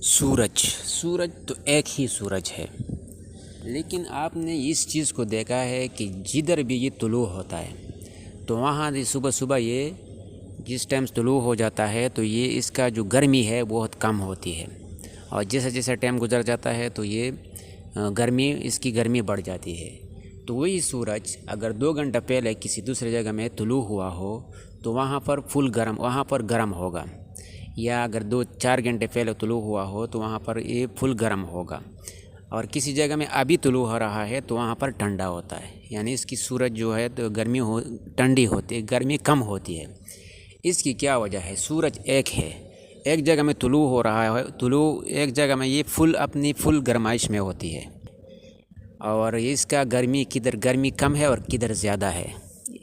سورج تو ایک ہی سورج ہے، لیکن آپ نے اس چیز کو دیکھا ہے کہ جدھر بھی یہ طلوع ہوتا ہے تو وہاں صبح صبح یہ جس ٹائم طلوع ہو جاتا ہے تو یہ اس کا جو گرمی ہے بہت کم ہوتی ہے، اور جیسے جیسے ٹائم گزر جاتا ہے تو یہ اس کی گرمی بڑھ جاتی ہے۔ تو وہی سورج اگر 2 گھنٹہ پہلے کسی دوسرے جگہ میں طلوع ہوا ہو تو وہاں پر گرم ہوگا، یا اگر 2-4 گھنٹے پہلے طلوع ہوا ہو تو وہاں پر یہ فل گرم ہوگا، اور کسی جگہ میں ابھی طلوع ہو رہا ہے تو وہاں پر ٹھنڈا ہوتا ہے، یعنی اس کی سورج جو ہے تو ٹھنڈی ہوتی ہے، گرمی کم ہوتی ہے۔ اس کی کیا وجہ ہے؟ سورج ایک ہے، ایک جگہ میں طلوع ہو رہا ہے، ایک جگہ میں یہ اپنی فل گرمائش میں ہوتی ہے، اور اس کا کدھر گرمی کم ہے اور کدھر زیادہ ہے۔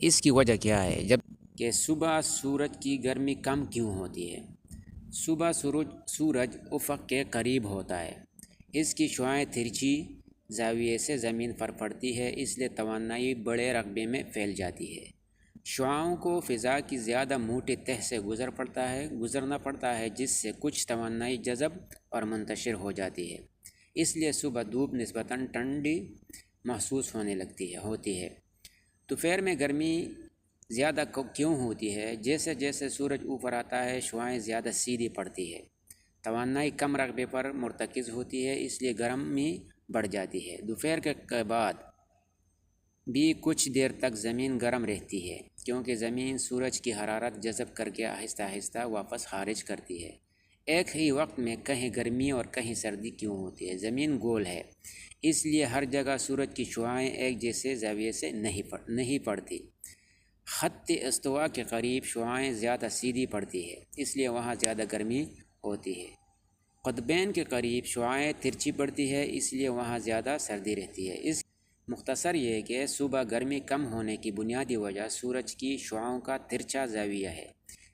اس کی وجہ کیا ہے؟ جب کہ صبح سورج کی گرمی کم کیوں ہوتی ہے؟ صبح سورج افق کے قریب ہوتا ہے، اس کی شعاعیں ترچھی زاویے سے زمین پر پڑتی ہے، اس لیے توانائی بڑے رقبے میں پھیل جاتی ہے۔ شعاعوں کو فضا کی زیادہ موٹی تہ سے گزرنا پڑتا ہے، جس سے کچھ توانائی جذب اور منتشر ہو جاتی ہے، اس لیے صبح دھوپ نسبتاً ٹھنڈی محسوس ہوتی ہے۔ دوپہر میں گرمی زیادہ کیوں ہوتی ہے؟ جیسے جیسے سورج اوپر آتا ہے شعاعیں زیادہ سیدھی پڑتی ہے، توانائی کم رقبے پر مرتکز ہوتی ہے، اس لیے گرمی بڑھ جاتی ہے۔ دوپہر کے بعد بھی کچھ دیر تک زمین گرم رہتی ہے، کیونکہ زمین سورج کی حرارت جذب کر کے آہستہ آہستہ واپس خارج کرتی ہے۔ ایک ہی وقت میں کہیں گرمی اور کہیں سردی کیوں ہوتی ہے؟ زمین گول ہے، اس لیے ہر جگہ سورج کی شعاعیں ایک جیسے زاویے سے نہیں پڑتی۔ خط استوا کے قریب شعاعیں زیادہ سیدھی پڑتی ہے، اس لیے وہاں زیادہ گرمی ہوتی ہے۔ قطبین کے قریب شعاعیں ترچھی پڑتی ہے، اس لیے وہاں زیادہ سردی رہتی ہے۔ مختصر یہ کہ صبح گرمی کم ہونے کی بنیادی وجہ سورج کی شعاعوں کا ترچھا زاویہ ہے،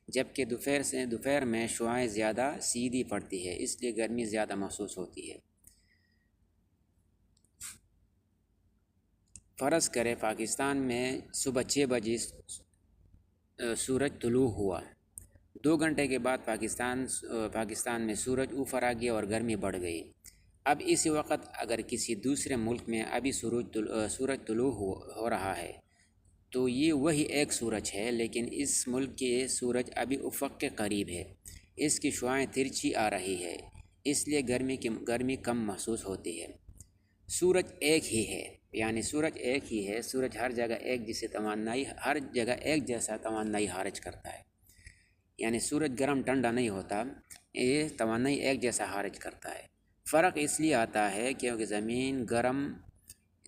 جبکہ دوپہر میں شعاعیں زیادہ سیدھی پڑتی ہے، اس لیے گرمی زیادہ محسوس ہوتی ہے۔ فرض کریں پاکستان میں صبح 6 بجے سورج طلوع ہوا، 2 گھنٹے کے بعد پاکستان میں سورج اوپر آ گیا اور گرمی بڑھ گئی۔ اب اسی وقت اگر کسی دوسرے ملک میں ابھی سورج طلوع ہو رہا ہے تو یہ وہی ایک سورج ہے، لیکن اس ملک کے سورج ابھی افق کے قریب ہے، اس کی شعاعیں ترچھی آ رہی ہے، اس لیے گرمی کم محسوس ہوتی ہے۔ سورج ایک ہی ہے، یعنی سورج ہر جگہ ہر جگہ ایک جیسا توانائی خارج کرتا ہے، یعنی سورج گرم ٹھنڈا نہیں ہوتا، یہ توانائی ایک جیسا خارج کرتا ہے۔ فرق اس لیے آتا ہے کیونکہ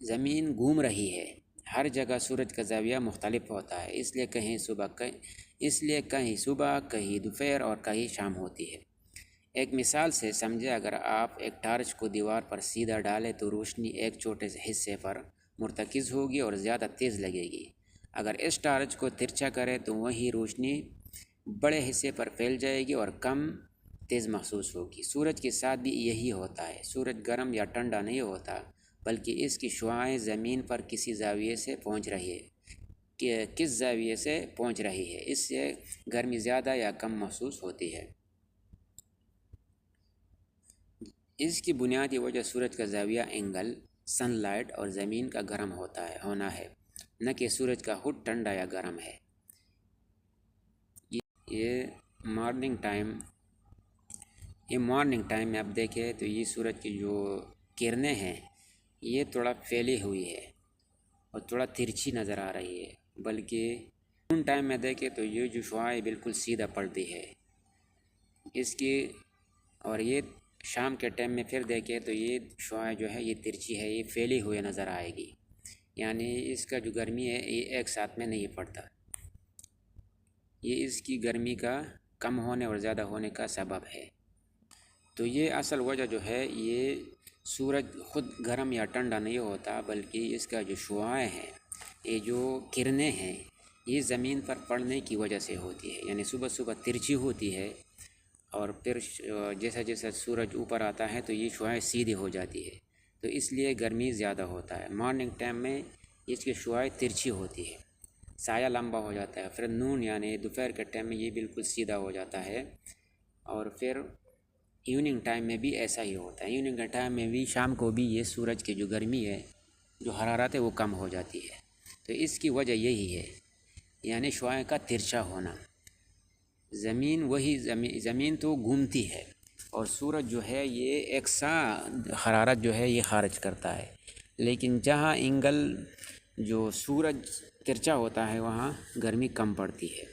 زمین گھوم رہی ہے، ہر جگہ سورج کا زاویہ مختلف ہوتا ہے، اس لیے کہیں صبح کہیں دوپہر اور کہیں شام ہوتی ہے۔ ایک مثال سے سمجھے، اگر آپ ایک ٹارچ کو دیوار پر سیدھا ڈالیں تو روشنی ایک چھوٹے سے حصے پر مرتکز ہوگی اور زیادہ تیز لگے گی۔ اگر اس ٹارچ کو ترچھا کریں تو وہی روشنی بڑے حصے پر پھیل جائے گی اور کم تیز محسوس ہوگی۔ سورج کے ساتھ بھی یہی ہوتا ہے، سورج گرم یا ٹھنڈا نہیں ہوتا، بلکہ اس کی شعاعیں زمین پر کس زاویے سے پہنچ رہی ہے، اس سے گرمی زیادہ یا کم محسوس ہوتی ہے۔ اس کی بنیادی وجہ سورج کا زاویہ اینگل، سن لائٹ اور زمین کا گرم ہونا ہے، نہ کہ سورج کا خود ٹھنڈا یا گرم ہے۔ یہ مارننگ ٹائم میں آپ دیکھیں تو یہ سورج کی جو کرنیں ہیں یہ تھوڑا پھیلی ہوئی ہے اور تھوڑا ترچھی نظر آ رہی ہے، بلکہ نون ٹائم میں دیکھیں تو یہ جو شعاعیں بالکل سیدھا پڑتی ہے اس کی، اور یہ شام کے ٹائم میں پھر دیکھیں تو یہ شعاعیں جو ہے یہ ترچھی ہے، یہ پھیلی ہوئی نظر آئے گی، یعنی اس کا جو گرمی ہے یہ ایک ساتھ میں نہیں پڑتا، یہ اس کی گرمی کا کم ہونے اور زیادہ ہونے کا سبب ہے۔ تو یہ اصل وجہ جو ہے، یہ سورج خود گرم یا ٹھنڈا نہیں ہوتا، بلکہ اس کا جو شعاعیں ہیں، یہ جو کرنیں ہیں، یہ زمین پر پڑنے کی وجہ سے ہوتی ہے، یعنی صبح ترچھی ہوتی ہے، اور پھر جیسا جیسا سورج اوپر آتا ہے تو یہ شعاعیں سیدھی ہو جاتی ہے، تو اس لیے گرمی زیادہ ہوتا ہے۔ مارننگ ٹائم میں اس کی شعاعیں ترچھی ہوتی ہے، سایہ لمبا ہو جاتا ہے، پھر نون یعنی دوپہر کے ٹائم میں یہ بالکل سیدھا ہو جاتا ہے، اور پھر ایوننگ ٹائم میں بھی ایسا ہی ہوتا ہے، ایوننگ کے ٹائم میں بھی شام کو بھی یہ سورج کی جو گرمی ہے، جو حرارت ہے وہ کم ہو جاتی ہے۔ تو اس کی وجہ یہی ہے، یعنی شعاع کا ترچھا ہونا۔ زمین تو گھومتی ہے اور سورج جو ہے یہ یکساں حرارت جو ہے یہ خارج کرتا ہے، لیکن جہاں اینگل جو سورج ترچھا ہوتا ہے وہاں گرمی کم پڑتی ہے۔